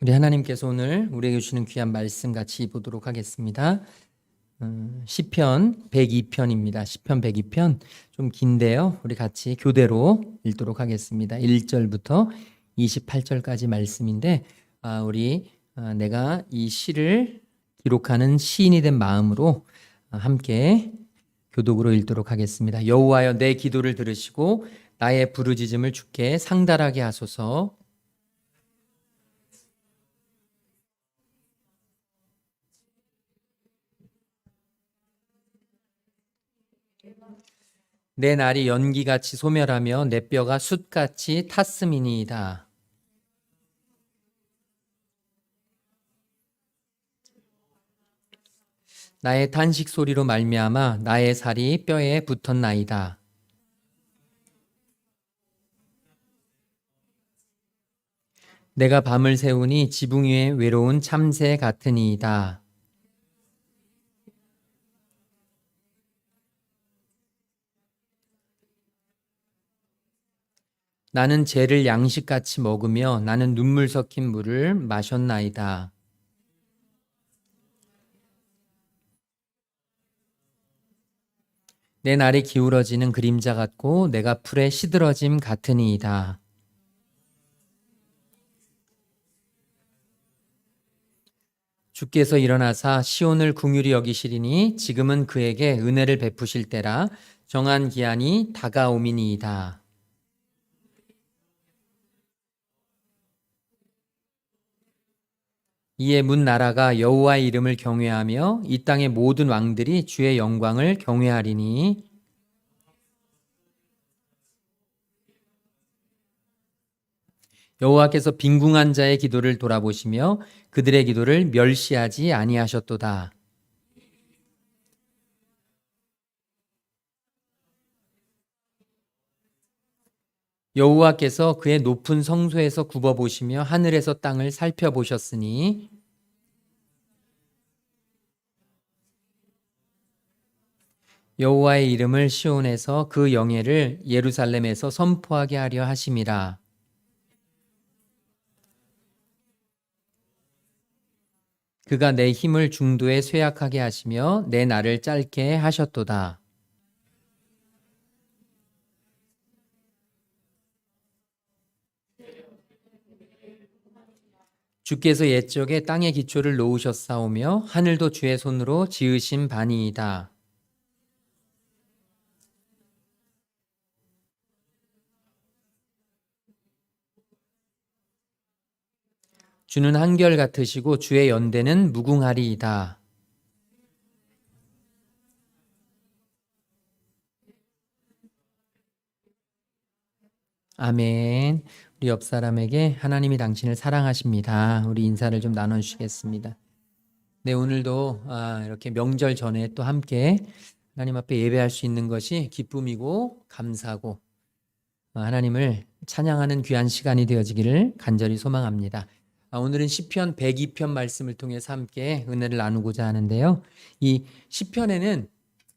우리 하나님께서 오늘 우리에게 주시는 귀한 말씀 같이 보도록 하겠습니다. 시편 102편입니다. 시편 102편 좀 긴데요. 우리 같이 교대로 읽도록 하겠습니다. 1절부터 28절까지 말씀인데 내가 이 시를 기록하는 시인이 된 마음으로 함께 교독으로 읽도록 하겠습니다. 여호와여 내 기도를 들으시고 나의 부르짖음을 주께 상달하게 하소서. 내 날이 연기같이 소멸하며 내 뼈가 숯같이 탔음이니이다. 나의 탄식 소리로 말미암아 나의 살이 뼈에 붙었나이다. 내가 밤을 새우니 지붕 위에 외로운 참새 같으니이다. 나는 죄를 양식같이 먹으며 나는 눈물 섞인 물을 마셨나이다. 내 날이 기울어지는 그림자 같고 내가 풀에 시들어짐 같으니이다. 주께서 일어나사 시온을 긍휼히 여기시리니 지금은 그에게 은혜를 베푸실 때라. 정한 기한이 다가오미니이다. 이에 문 나라가 여호와의 이름을 경외하며 이 땅의 모든 왕들이 주의 영광을 경외하리니 여호와께서 빈궁한 자의 기도를 돌아보시며 그들의 기도를 멸시하지 아니하셨도다. 여호와께서 그의 높은 성소에서 굽어보시며 하늘에서 땅을 살펴보셨으니 여호와의 이름을 시온에서 그 영예를 예루살렘에서 선포하게 하려 하심이라. 그가 내 힘을 중도에 쇠약하게 하시며 내 날을 짧게 하셨도다. 주께서 옛적에 땅의 기초를 놓으셨사오며 하늘도 주의 손으로 지으신 바니이다. 주는 한결 같으시고 주의 연대는 무궁하리이다. 아멘. 우리 옆 사람에게 하나님이 당신을 사랑하십니다. 우리 인사를 좀 나눠주시겠습니다. 네, 오늘도 이렇게 명절 전에 또 함께 하나님 앞에 예배할 수 있는 것이 기쁨이고 감사고 하나님을 찬양하는 귀한 시간이 되어지기를 간절히 소망합니다. 오늘은 시편 102편 말씀을 통해서 함께 은혜를 나누고자 하는데요. 이 시편에는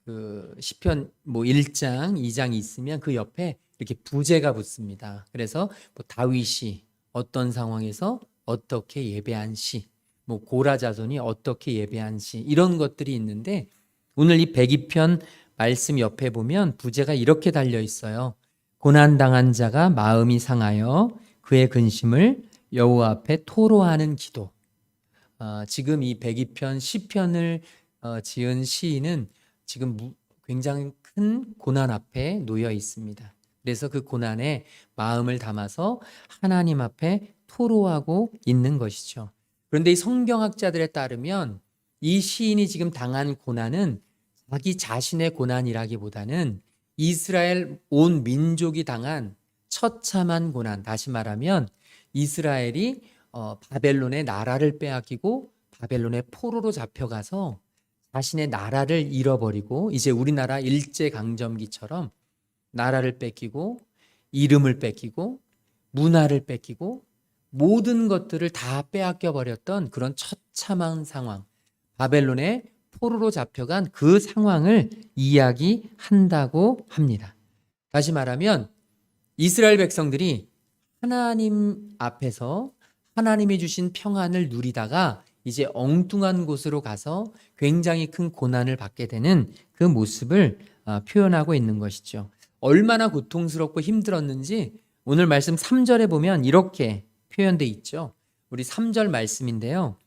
그 시편 1장, 2장이 있으면 그 옆에 이렇게 부제가 붙습니다. 그래서 다윗이 어떤 상황에서 어떻게 예배한 시, 고라 자손이 어떻게 예배한 시, 이런 것들이 있는데 오늘 이 102편 말씀 옆에 보면 부제가 이렇게 달려 있어요. 고난당한 자가 마음이 상하여 그의 근심을 여호와 앞에 토로하는 기도. 지금 이 102편 시편을 지은 시인은 지금 굉장히 큰 고난 앞에 놓여 있습니다. 그래서 그 고난에 마음을 담아서 하나님 앞에 토로하고 있는 것이죠. 그런데 이 성경학자들에 따르면 이 시인이 지금 당한 고난은 자기 자신의 고난이라기보다는 이스라엘 온 민족이 당한 처참한 고난, 다시 말하면 이스라엘이 바벨론의 나라를 빼앗기고 바벨론의 포로로 잡혀가서 자신의 나라를 잃어버리고 이제 우리나라 일제강점기처럼 나라를 뺏기고 이름을 뺏기고 문화를 뺏기고 모든 것들을 다 빼앗겨 버렸던 그런 처참한 상황, 바벨론의 포로로 잡혀간 그 상황을 이야기한다고 합니다. 다시 말하면 이스라엘 백성들이 하나님 앞에서 하나님이 주신 평안을 누리다가 이제 엉뚱한 곳으로 가서 굉장히 큰 고난을 받게 되는 그 모습을 표현하고 있는 것이죠. 얼마나 고통스럽고 힘들었는지 오늘 말씀 3절에 보면 이렇게 표현돼 있죠. 우리 3절 말씀인데요.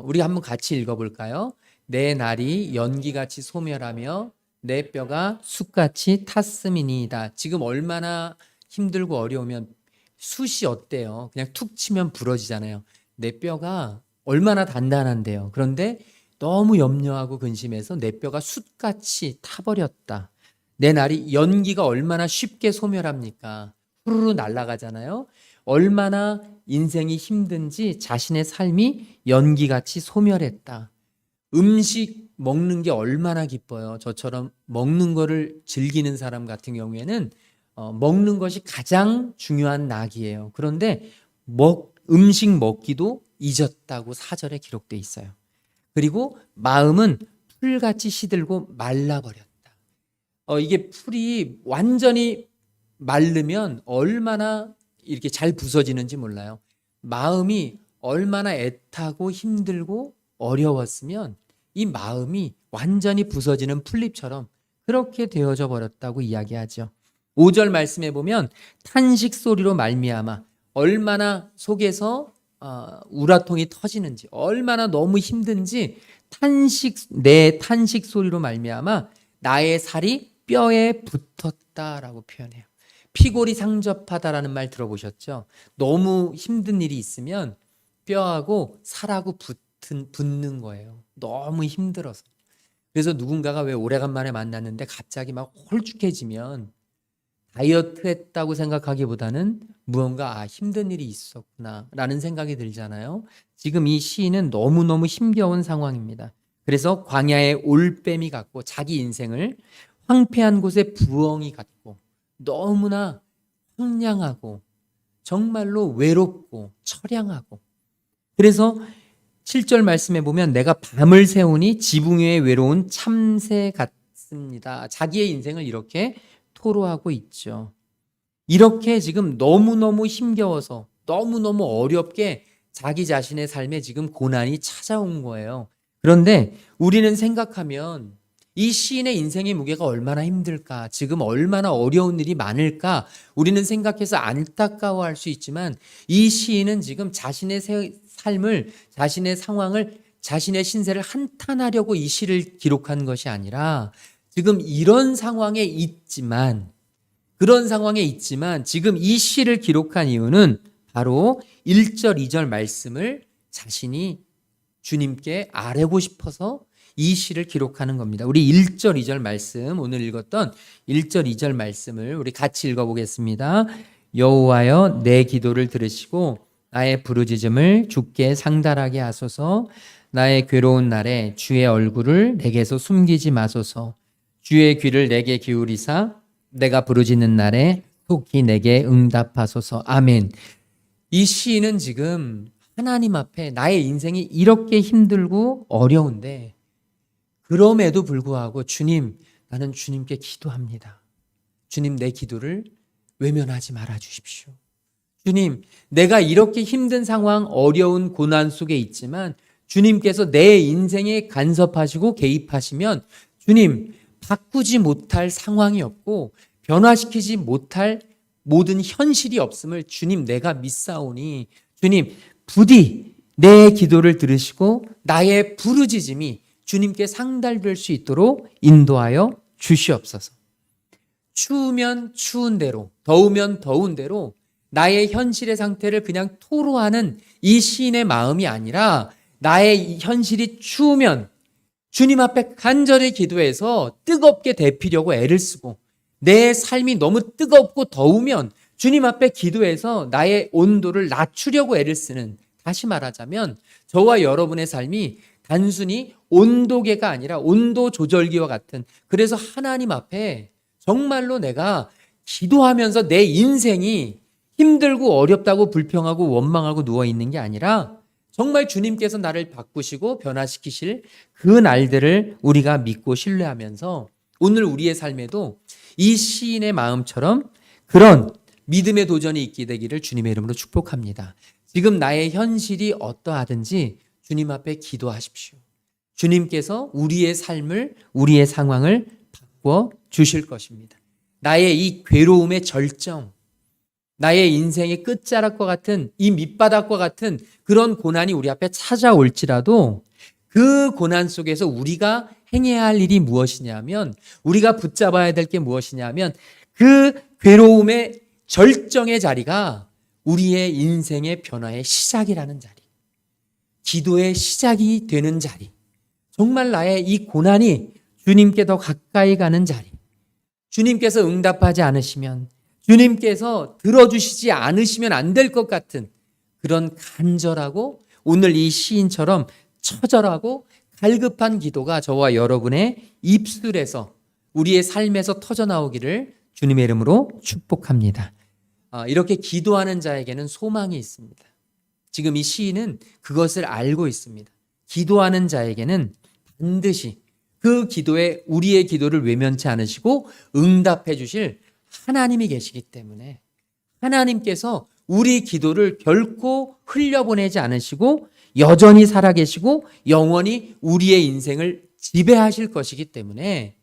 우리 한번 같이 읽어볼까요? 내 날이 연기같이 소멸하며 내 뼈가 숯같이 탔음이니이다. 지금 얼마나 힘들고 어려우면 숯이 어때요? 그냥 툭 치면 부러지잖아요. 내 뼈가 얼마나 단단한데요. 그런데 너무 염려하고 근심해서 내 뼈가 숯같이 타버렸다. 내 날이 연기가 얼마나 쉽게 소멸합니까? 후루루 날아가잖아요. 얼마나 인생이 힘든지 자신의 삶이 연기같이 소멸했다. 음식 먹는 게 얼마나 기뻐요. 저처럼 먹는 거를 즐기는 사람 같은 경우에는 먹는 것이 가장 중요한 낙이에요. 그런데 음식 먹기도 잊었다고 4절에 기록돼 있어요. 그리고 마음은 풀같이 시들고 말라버렸다. 이게 풀이 완전히 마르면 얼마나 이렇게 잘 부서지는지 몰라요. 마음이 얼마나 애타고 힘들고 어려웠으면 이 마음이 완전히 부서지는 풀잎처럼 그렇게 되어져 버렸다고 이야기하죠. 5절 말씀에 보면 탄식 소리로 말미암아 얼마나 속에서 우라통이 터지는지 얼마나 너무 힘든지 내 탄식 소리로 말미암아 나의 살이 뼈에 붙었다라고 표현해요. 피골이 상접하다라는 말 들어보셨죠? 너무 힘든 일이 있으면 뼈하고 살하고 붙는 거예요. 너무 힘들어서. 그래서 누군가가 왜 오래간만에 만났는데 갑자기 막 홀쭉해지면 다이어트 했다고 생각하기보다는 무언가 힘든 일이 있었구나 라는 생각이 들잖아요. 지금 이 시인은 너무너무 힘겨운 상황입니다. 그래서 광야의 올빼미 같고 자기 인생을 황폐한 곳에 부엉이 같고 너무나 황량하고 정말로 외롭고 처량하고 그래서 7절 말씀에 보면 내가 밤을 새우니 지붕 위에 외로운 참새 같습니다. 자기의 인생을 이렇게 토로하고 있죠. 이렇게 지금 너무너무 힘겨워서 너무너무 어렵게 자기 자신의 삶에 지금 고난이 찾아온 거예요. 그런데 우리는 생각하면 이 시인의 인생의 무게가 얼마나 힘들까, 지금 얼마나 어려운 일이 많을까 우리는 생각해서 안타까워할 수 있지만 이 시인은 지금 자신의 삶을, 자신의 상황을, 자신의 신세를 한탄하려고 이 시를 기록한 것이 아니라 지금 그런 상황에 있지만 지금 이 시를 기록한 이유는 바로 1절, 2절 말씀을 자신이 주님께 아뢰고 싶어서 이 시를 기록하는 겁니다. 우리 1절, 2절 말씀, 오늘 읽었던 1절, 2절 말씀을 우리 같이 읽어보겠습니다. 여호와여 내 기도를 들으시고 나의 부르짖음을 주께 상달하게 하소서. 나의 괴로운 날에 주의 얼굴을 내게서 숨기지 마소서. 주의 귀를 내게 기울이사 내가 부르짖는 날에 속히 내게 응답하소서. 아멘. 이 시인은 지금 하나님 앞에 나의 인생이 이렇게 힘들고 어려운데 그럼에도 불구하고 주님, 나는 주님께 기도합니다. 주님, 내 기도를 외면하지 말아 주십시오. 주님, 내가 이렇게 힘든 상황, 어려운 고난 속에 있지만 주님께서 내 인생에 간섭하시고 개입하시면 주님, 바꾸지 못할 상황이 없고 변화시키지 못할 모든 현실이 없음을 주님 내가 믿사오니 주님 부디 내 기도를 들으시고 나의 부르짖음이 주님께 상달될 수 있도록 인도하여 주시옵소서. 추우면 추운 대로, 더우면 더운 대로 나의 현실의 상태를 그냥 토로하는 이 시인의 마음이 아니라 나의 현실이 추우면 주님 앞에 간절히 기도해서 뜨겁게 데피려고 애를 쓰고 내 삶이 너무 뜨겁고 더우면 주님 앞에 기도해서 나의 온도를 낮추려고 애를 쓰는, 다시 말하자면 저와 여러분의 삶이 단순히 온도계가 아니라 온도 조절기와 같은, 그래서 하나님 앞에 정말로 내가 기도하면서 내 인생이 힘들고 어렵다고 불평하고 원망하고 누워있는 게 아니라 정말 주님께서 나를 바꾸시고 변화시키실 그 날들을 우리가 믿고 신뢰하면서 오늘 우리의 삶에도 이 시인의 마음처럼 그런 믿음의 도전이 있게 되기를 주님의 이름으로 축복합니다. 지금 나의 현실이 어떠하든지 주님 앞에 기도하십시오. 주님께서 우리의 삶을, 우리의 상황을 바꿔 주실 것입니다. 나의 이 괴로움의 절정, 나의 인생의 끝자락과 같은 이 밑바닥과 같은 그런 고난이 우리 앞에 찾아올지라도 그 고난 속에서 우리가 행해야 할 일이 무엇이냐면, 우리가 붙잡아야 될 게 무엇이냐면 그 괴로움의 절정의 자리가 우리의 인생의 변화의 시작이라는 자리, 기도의 시작이 되는 자리, 정말 나의 이 고난이 주님께 더 가까이 가는 자리, 주님께서 응답하지 않으시면, 주님께서 들어주시지 않으시면 안 될 것 같은 그런 간절하고 오늘 이 시인처럼 처절하고 갈급한 기도가 저와 여러분의 입술에서, 우리의 삶에서 터져나오기를 주님의 이름으로 축복합니다. 이렇게 기도하는 자에게는 소망이 있습니다. 지금 이 시인은 그것을 알고 있습니다. 기도하는 자에게는 반드시 그 기도에 우리의 기도를 외면치 않으시고 응답해 주실 하나님이 계시기 때문에, 하나님께서 우리 기도를 결코 흘려보내지 않으시고 여전히 살아계시고 영원히 우리의 인생을 지배하실 것이기 때문에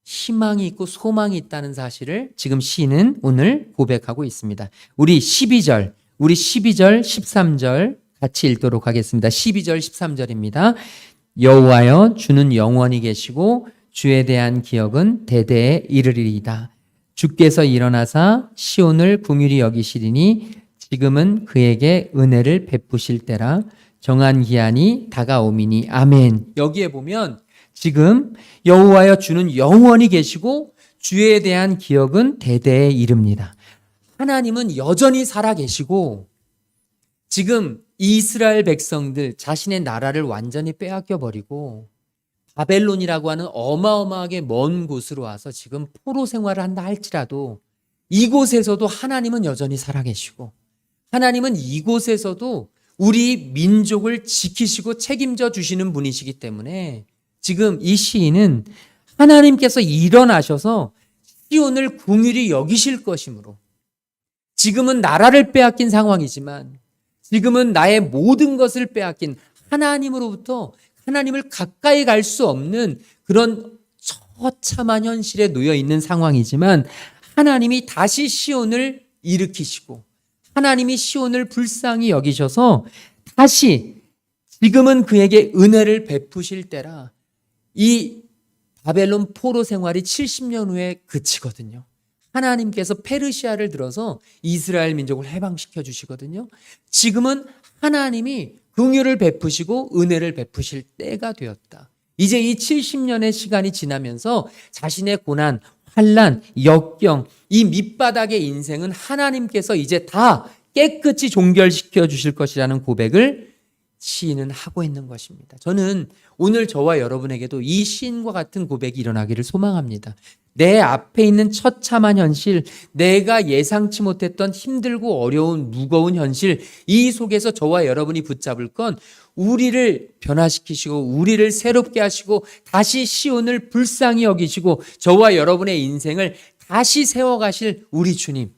희망이 있고 소망이 있다는 사실을 지금 시인은 오늘 고백하고 있습니다. 우리 12절, 13절 같이 읽도록 하겠습니다. 12절, 13절입니다. 여호와여, 주는 영원히 계시고 주에 대한 기억은 대대에 이르리이다. 주께서 일어나사 시온을 긍휼히 여기시리니 지금은 그에게 은혜를 베푸실 때라. 정한 기한이 다가오미니. 아멘. 여기에 보면 지금 여호와여, 주는 영원히 계시고 주에 대한 기억은 대대에 이릅니다. 하나님은 여전히 살아계시고 지금 이스라엘 백성들 자신의 나라를 완전히 빼앗겨 버리고 바벨론이라고 하는 어마어마하게 먼 곳으로 와서 지금 포로 생활을 한다 할지라도 이곳에서도 하나님은 여전히 살아계시고, 하나님은 이곳에서도 우리 민족을 지키시고 책임져 주시는 분이시기 때문에 지금 이 시인은 하나님께서 일어나셔서 시온을 긍휼히 여기실 것이므로, 지금은 나라를 빼앗긴 상황이지만, 지금은 나의 모든 것을 빼앗긴 하나님으로부터 하나님을 가까이 갈 수 없는 그런 처참한 현실에 놓여 있는 상황이지만, 하나님이 다시 시온을 일으키시고 하나님이 시온을 불쌍히 여기셔서 다시 지금은 그에게 은혜를 베푸실 때라. 이 바벨론 포로 생활이 70년 후에 그치거든요. 하나님께서 페르시아를 들어서 이스라엘 민족을 해방시켜 주시거든요. 지금은 하나님이 긍휼을 베푸시고 은혜를 베푸실 때가 되었다. 이제 이 70년의 시간이 지나면서 자신의 고난, 환난, 역경, 이 밑바닥의 인생은 하나님께서 이제 다 깨끗이 종결시켜 주실 것이라는 고백을 시인은 하고 있는 것입니다. 저는 오늘 저와 여러분에게도 이 시인과 같은 고백이 일어나기를 소망합니다. 내 앞에 있는 처참한 현실, 내가 예상치 못했던 힘들고 어려운 무거운 현실, 이 속에서 저와 여러분이 붙잡을 건 우리를 변화시키시고 우리를 새롭게 하시고 다시 시온을 불쌍히 여기시고 저와 여러분의 인생을 다시 세워가실 우리 주님,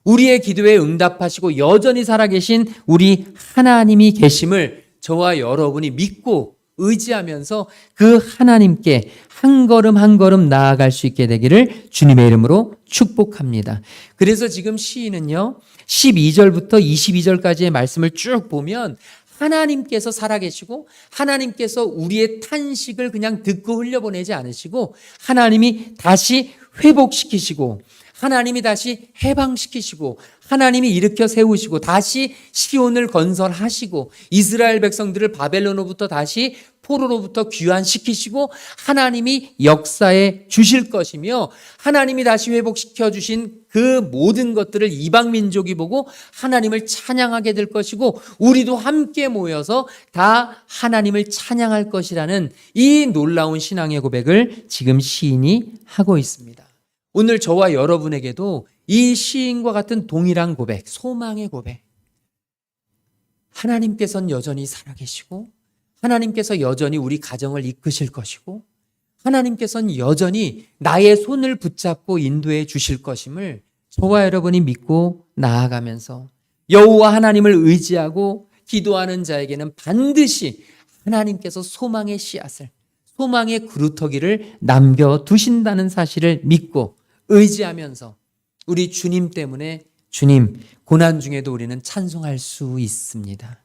우리의 기도에 응답하시고 여전히 살아계신 우리 하나님이 계심을 저와 여러분이 믿고 의지하면서 그 하나님께 한 걸음 한 걸음 나아갈 수 있게 되기를 주님의 이름으로 축복합니다. 그래서 지금 시인은요, 12절부터 22절까지의 말씀을 쭉 보면 하나님께서 살아계시고 하나님께서 우리의 탄식을 그냥 듣고 흘려보내지 않으시고 하나님이 다시 회복시키시고 하나님이 다시 해방시키시고 하나님이 일으켜 세우시고 다시 시온을 건설하시고 이스라엘 백성들을 바벨론으로부터 다시 포로로부터 귀환시키시고 하나님이 역사에 주실 것이며 하나님이 다시 회복시켜 주신 그 모든 것들을 이방 민족이 보고 하나님을 찬양하게 될 것이고 우리도 함께 모여서 다 하나님을 찬양할 것이라는 이 놀라운 신앙의 고백을 지금 시인이 하고 있습니다. 오늘 저와 여러분에게도 이 시인과 같은 동일한 고백, 소망의 고백. 하나님께서는 여전히 살아계시고 하나님께서 여전히 우리 가정을 이끄실 것이고 하나님께서는 여전히 나의 손을 붙잡고 인도해 주실 것임을 저와 여러분이 믿고 나아가면서 여호와 하나님을 의지하고 기도하는 자에게는 반드시 하나님께서 소망의 씨앗을, 소망의 그루터기를 남겨두신다는 사실을 믿고 의지하면서 우리 주님 때문에, 주님 고난 중에도 우리는 찬송할 수 있습니다.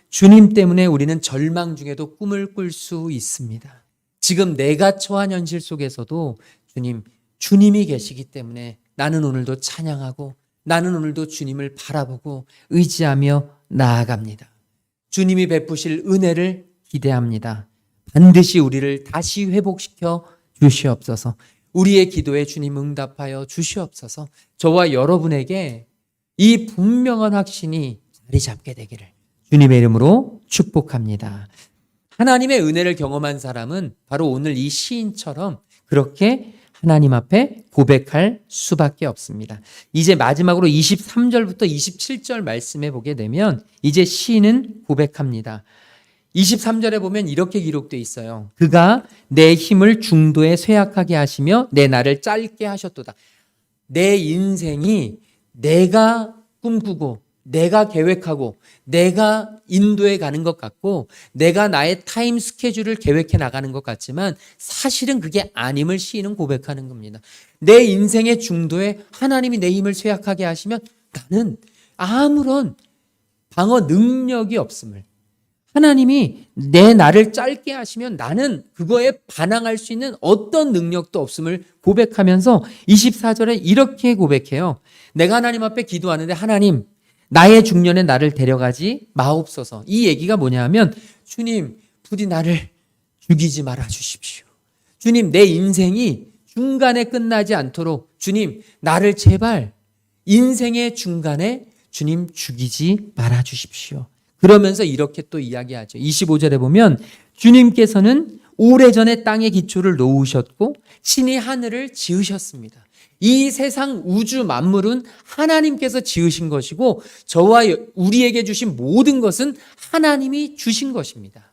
주님 때문에 우리는 절망 중에도 꿈을 꿀 수 있습니다. 지금 내가 처한 현실 속에서도 주님이 계시기 때문에 나는 오늘도 찬양하고 나는 오늘도 주님을 바라보고 의지하며 나아갑니다. 주님이 베푸실 은혜를 기대합니다. 반드시 우리를 다시 회복시켜 주시옵소서. 우리의 기도에 주님 응답하여 주시옵소서. 저와 여러분에게 이 분명한 확신이 자리 잡게 되기를 주님의 이름으로 축복합니다. 하나님의 은혜를 경험한 사람은 바로 오늘 이 시인처럼 그렇게 하나님 앞에 고백할 수밖에 없습니다. 이제 마지막으로 23절부터 27절 말씀해 보게 되면 이제 시인은 고백합니다. 23절에 보면 이렇게 기록되어 있어요. 그가 내 힘을 중도에 쇠약하게 하시며 내 날을 짧게 하셨도다. 내 인생이 내가 꿈꾸고 내가 계획하고 내가 인도에 가는 것 같고 내가 나의 타임 스케줄을 계획해 나가는 것 같지만 사실은 그게 아님을 시인은 고백하는 겁니다. 내 인생의 중도에 하나님이 내 힘을 쇠약하게 하시면 나는 아무런 방어 능력이 없음을, 하나님이 내 날을 짧게 하시면 나는 그거에 반항할 수 있는 어떤 능력도 없음을 고백하면서 24절에 이렇게 고백해요. 내가 하나님 앞에 기도하는데 하나님 나의 중년에 나를 데려가지 마옵소서. 이 얘기가 뭐냐 하면 주님 부디 나를 죽이지 말아 주십시오. 주님 내 인생이 중간에 끝나지 않도록 주님 나를 제발 인생의 중간에 주님 죽이지 말아 주십시오. 그러면서 이렇게 또 이야기하죠. 25절에 보면 주님께서는 오래전에 땅의 기초를 놓으셨고 신이 하늘을 지으셨습니다. 이 세상 우주 만물은 하나님께서 지으신 것이고 저와 우리에게 주신 모든 것은 하나님이 주신 것입니다.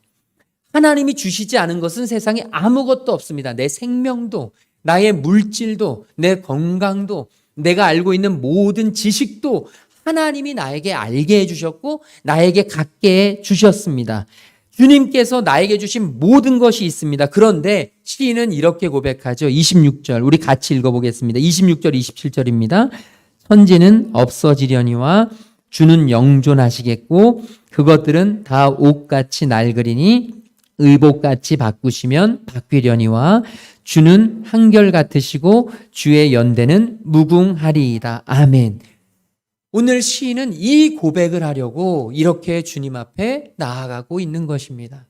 하나님이 주시지 않은 것은 세상에 아무것도 없습니다. 내 생명도, 나의 물질도, 내 건강도, 내가 알고 있는 모든 지식도 하나님이 나에게 알게 해주셨고 나에게 갖게 해주셨습니다. 주님께서 나에게 주신 모든 것이 있습니다. 그런데 시인은 이렇게 고백하죠. 26절 우리 같이 읽어보겠습니다. 26절 27절입니다. 천지는 없어지려니와 주는 영존하시겠고 그것들은 다 옷같이 낡으리니 의복같이 바꾸시면 바뀌려니와 주는 한결같으시고 주의 연대는 무궁하리이다. 아멘. 오늘 시인은 이 고백을 하려고 이렇게 주님 앞에 나아가고 있는 것입니다.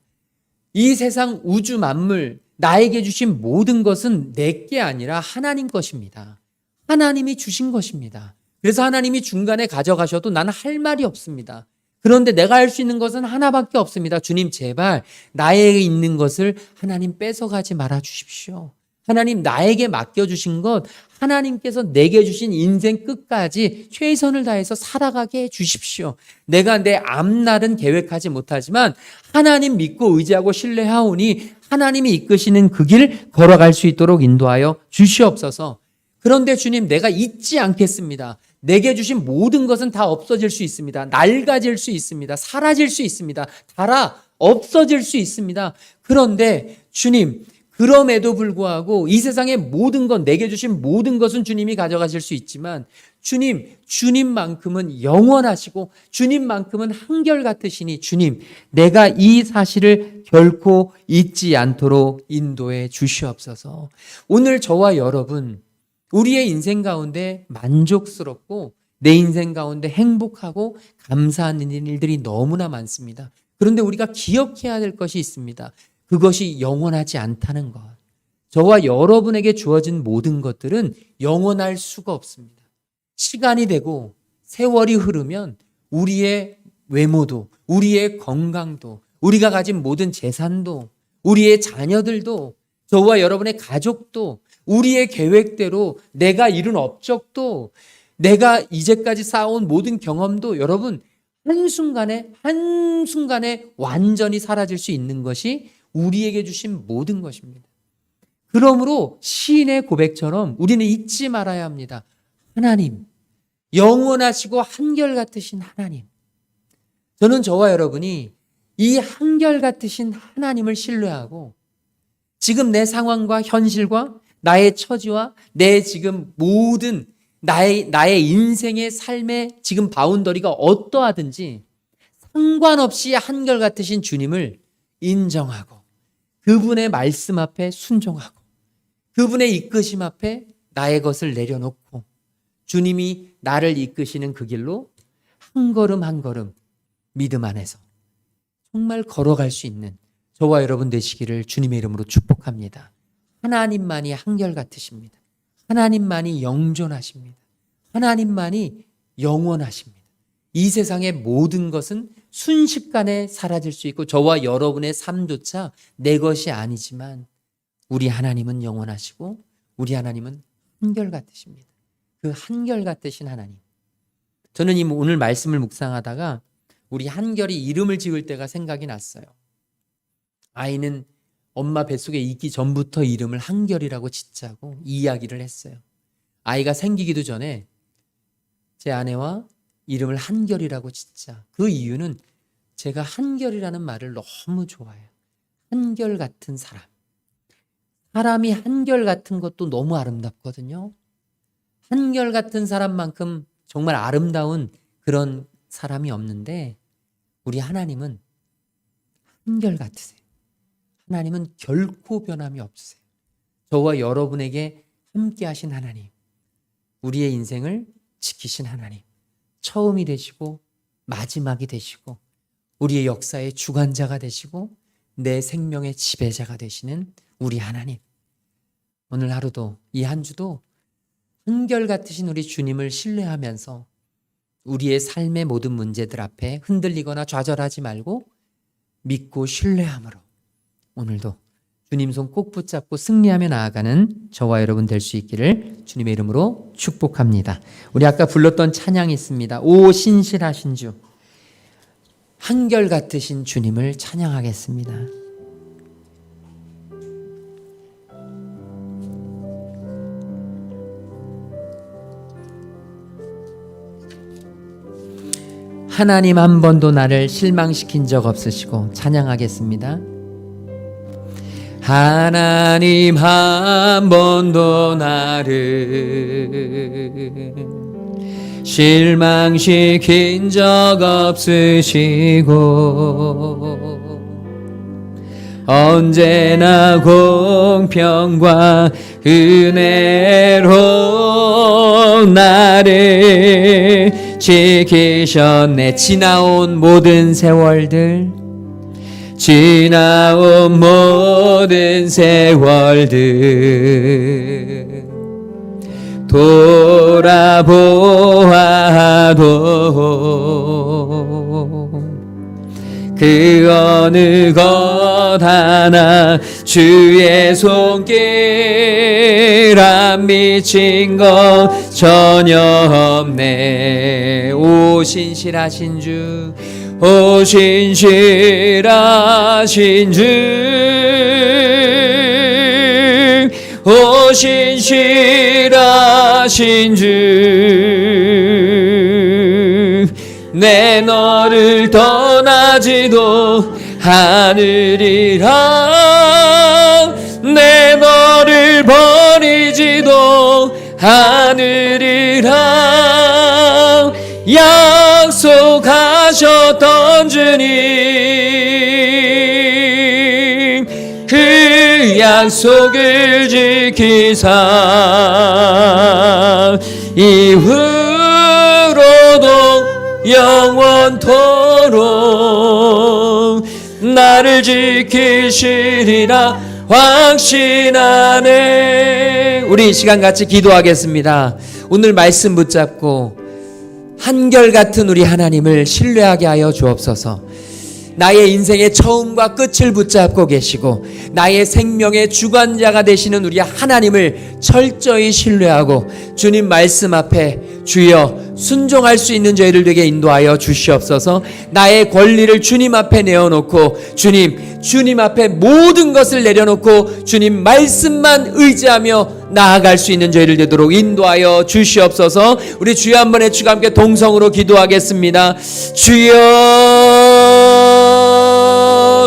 이 세상 우주 만물, 나에게 주신 모든 것은 내게 아니라 하나님 것입니다. 하나님이 주신 것입니다. 그래서 하나님이 중간에 가져가셔도 나는 할 말이 없습니다. 그런데 내가 할 수 있는 것은 하나밖에 없습니다. 주님 제발 나에게 있는 것을 하나님 뺏어가지 말아 주십시오. 하나님 나에게 맡겨주신 것 하나님께서 내게 주신 인생 끝까지 최선을 다해서 살아가게 해 주십시오. 내가 내 앞날은 계획하지 못하지만 하나님 믿고 의지하고 신뢰하오니 하나님이 이끄시는 그 길 걸어갈 수 있도록 인도하여 주시옵소서. 그런데 주님 내가 잊지 않겠습니다. 내게 주신 모든 것은 다 없어질 수 있습니다. 낡아질 수 있습니다. 사라질 수 있습니다. 닳아 없어질 수 있습니다. 그런데 주님 그럼에도 불구하고 이 세상의 모든 것, 내게 주신 모든 것은 주님이 가져가실 수 있지만 주님만큼은 영원하시고 주님만큼은 한결같으시니 주님, 내가 이 사실을 결코 잊지 않도록 인도해 주시옵소서. 오늘 저와 여러분, 우리의 인생 가운데 만족스럽고 내 인생 가운데 행복하고 감사하는 일들이 너무나 많습니다. 그런데 우리가 기억해야 될 것이 있습니다. 그것이 영원하지 않다는 것. 저와 여러분에게 주어진 모든 것들은 영원할 수가 없습니다. 시간이 되고 세월이 흐르면 우리의 외모도, 우리의 건강도, 우리가 가진 모든 재산도, 우리의 자녀들도, 저와 여러분의 가족도, 우리의 계획대로 내가 이룬 업적도, 내가 이제까지 쌓아온 모든 경험도 여러분 한순간에 완전히 사라질 수 있는 것이 우리에게 주신 모든 것입니다. 그러므로 시인의 고백처럼 우리는 잊지 말아야 합니다. 하나님, 영원하시고 한결같으신 하나님. 저는 저와 여러분이 이 한결같으신 하나님을 신뢰하고 지금 내 상황과 현실과 나의 처지와 내 지금 모든 나의 인생의 삶의 지금 바운더리가 어떠하든지 상관없이 한결같으신 주님을 인정하고 그분의 말씀 앞에 순종하고 그분의 이끄심 앞에 나의 것을 내려놓고 주님이 나를 이끄시는 그 길로 한 걸음 한 걸음 믿음 안에서 정말 걸어갈 수 있는 저와 여러분 되시기를 주님의 이름으로 축복합니다. 하나님만이 한결같으십니다. 하나님만이 영존하십니다. 하나님만이 영원하십니다. 이 세상의 모든 것은 순식간에 사라질 수 있고 저와 여러분의 삶조차 내 것이 아니지만 우리 하나님은 영원하시고 우리 하나님은 한결같으십니다. 그 한결같으신 하나님. 저는 오늘 말씀을 묵상하다가 우리 한결이 이름을 지을 때가 생각이 났어요. 아이는 엄마 뱃속에 있기 전부터 이름을 한결이라고 짓자고 이야기를 했어요. 아이가 생기기도 전에 제 아내와 이름을 한결이라고 짓자. 그 이유는 제가 한결이라는 말을 너무 좋아해요. 한결 같은 사람. 사람이 한결 같은 것도 너무 아름답거든요. 한결 같은 사람만큼 정말 아름다운 그런 사람이 없는데 우리 하나님은 한결 같으세요. 하나님은 결코 변함이 없으세요. 저와 여러분에게 함께 하신 하나님, 우리의 인생을 지키신 하나님, 처음이 되시고 마지막이 되시고 우리의 역사의 주관자가 되시고 내 생명의 지배자가 되시는 우리 하나님. 오늘 하루도 이 한 주도 한결같으신 우리 주님을 신뢰하면서 우리의 삶의 모든 문제들 앞에 흔들리거나 좌절하지 말고 믿고 신뢰함으로 오늘도 주님 손 꼭 붙잡고 승리하며 나아가는 저와 여러분 될 수 있기를 주님의 이름으로 축복합니다. 우리 아까 불렀던 찬양이 있습니다. 오 신실하신 주, 한결같으신 주님을 찬양하겠습니다. 하나님 한 번도 나를 실망시킨 적 없으시고 찬양하겠습니다. 하나님 한 번도 나를 실망시킨 적 없으시고 언제나 공평과 은혜로 나를 지키셨네. 지나온 모든 세월들, 지나온 모든 세월들 돌아보아도 그 어느 것 하나 주의 손길 안 미친 것 전혀 없네. 오 신실하신 주, 오 신실하신 주, 오 신실하신 주, 내 너를 떠나지도 않으리라, 내 너를 버리지도 않으리라. 약속하셨던 주님, 그 약속을 지키사 이후로도 영원토록 나를 지키시리라 확신하네. 우리 이 시간 같이 기도하겠습니다. 오늘 말씀 붙잡고 한결같은 우리 하나님을 신뢰하게 하여 주옵소서. 나의 인생의 처음과 끝을 붙잡고 계시고 나의 생명의 주관자가 되시는 우리 하나님을 철저히 신뢰하고 주님 말씀 앞에 주여 순종할 수 있는 저희들 되게 인도하여 주시옵소서. 나의 권리를 주님 앞에 내어놓고 주님 앞에 모든 것을 내려놓고 주님 말씀만 의지하며 나아갈 수 있는 저희들 되도록 인도하여 주시옵소서. 우리 주여 한 번에 주가 함께 동성으로 기도하겠습니다. 주여,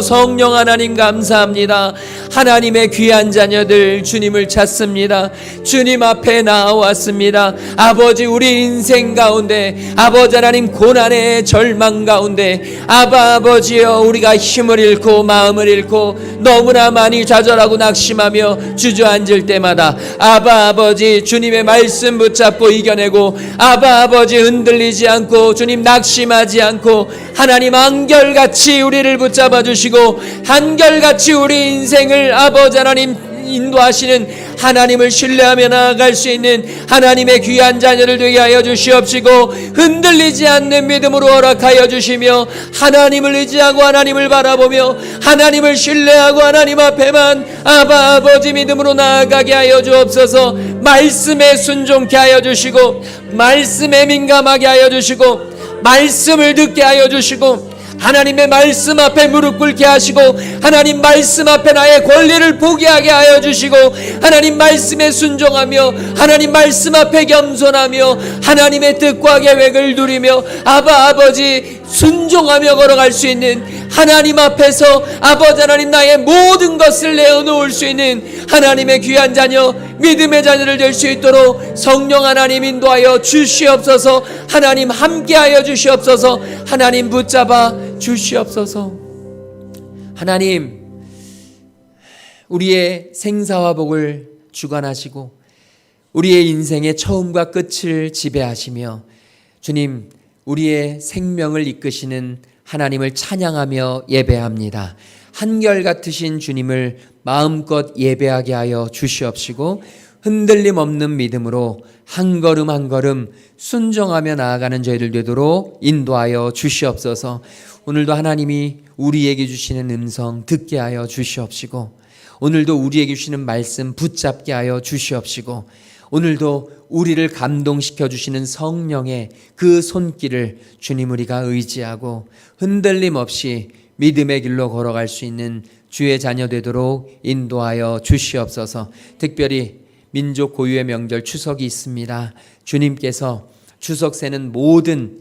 성령 하나님 감사합니다. 하나님의 귀한 자녀들 주님을 찾습니다. 주님 앞에 나왔습니다. 아버지, 우리 인생 가운데 아버지 하나님 고난의 절망 가운데 아버지여, 우리가 힘을 잃고 마음을 잃고 너무나 많이 좌절하고 낙심하며 주저앉을 때마다 아버지 주님의 말씀 붙잡고 이겨내고 아버지 흔들리지 않고 주님 낙심하지 않고 하나님 한결같이 우리를 붙잡아 주시고 한결같이 우리 인생을 아버지 하나님 인도하시는 하나님을 신뢰하며 나아갈 수 있는 하나님의 귀한 자녀를 되게 하여 주시옵시고 흔들리지 않는 믿음으로 허락하여 주시며 하나님을 의지하고 하나님을 바라보며 하나님을 신뢰하고 하나님 앞에만 아버지 믿음으로 나아가게 하여 주옵소서. 말씀에 순종케 하여 주시고 말씀에 민감하게 하여 주시고 말씀을 듣게 하여 주시고 하나님의 말씀 앞에 무릎 꿇게 하시고 하나님 말씀 앞에 나의 권리를 포기하게 하여 주시고 하나님 말씀에 순종하며 하나님 말씀 앞에 겸손하며 하나님의 뜻과 계획을 누리며 아버지 순종하며 걸어갈 수 있는 하나님 앞에서 아버지 하나님 나의 모든 것을 내어놓을 수 있는 하나님의 귀한 자녀 믿음의 자녀를 될 수 있도록 성령 하나님 인도하여 주시옵소서. 하나님 함께하여 주시옵소서. 하나님 붙잡아 주시옵소서. 하나님, 우리의 생사와 복을 주관하시고 우리의 인생의 처음과 끝을 지배하시며 주님, 우리의 생명을 이끄시는 하나님을 찬양하며 예배합니다. 한결같으신 주님을 마음껏 예배하게 하여 주시옵시고 흔들림 없는 믿음으로 한 걸음 한 걸음 순종하며 나아가는 저희들 되도록 인도하여 주시옵소서. 오늘도 하나님이 우리에게 주시는 음성 듣게 하여 주시옵시고 오늘도 우리에게 주시는 말씀 붙잡게 하여 주시옵시고 오늘도 우리를 감동시켜 주시는 성령의 그 손길을 주님 우리가 의지하고 흔들림 없이 믿음의 길로 걸어갈 수 있는 주의 자녀 되도록 인도하여 주시옵소서. 특별히 민족 고유의 명절 추석이 있습니다. 주님께서 추석 새는 모든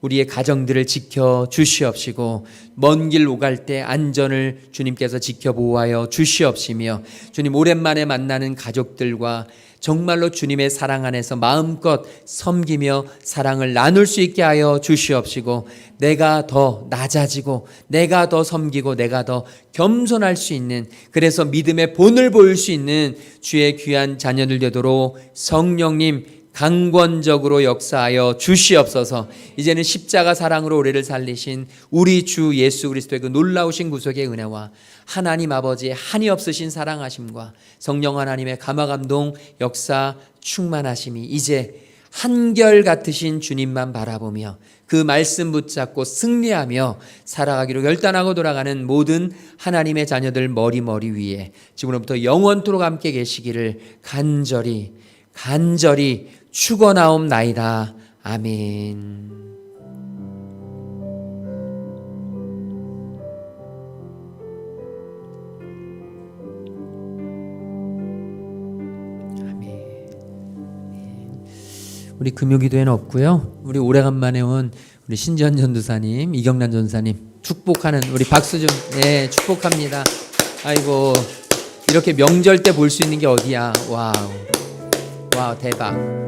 우리의 가정들을 지켜 주시옵시고 먼 길 오갈 때 안전을 주님께서 지켜 보호하여 주시옵시며 주님 오랜만에 만나는 가족들과 정말로 주님의 사랑 안에서 마음껏 섬기며 사랑을 나눌 수 있게 하여 주시옵시고 내가 더 낮아지고 내가 더 섬기고 내가 더 겸손할 수 있는 그래서 믿음의 본을 보일 수 있는 주의 귀한 자녀들 되도록 성령님 강권적으로 역사하여 주시옵소서. 이제는 십자가 사랑으로 우리를 살리신 우리 주 예수 그리스도의 그 놀라우신 구속의 은혜와 하나님 아버지의 한이 없으신 사랑하심과 성령 하나님의 감화감동 역사 충만하심이 이제 한결같으신 주님만 바라보며 그 말씀 붙잡고 승리하며 살아가기로 결단하고 돌아가는 모든 하나님의 자녀들 머리 위에 지금부터 영원토록 함께 계시기를 간절히 축원하옵나이다. 아멘. 우리 금요기도에는 없고요. 우리 오래간만에 온 우리 신지현 전도사님, 이경란 전도사님 축복하는 우리 박수 좀 축복합니다. 아이고 이렇게 명절 때 볼 수 있는 게 어디야. 와우 대박.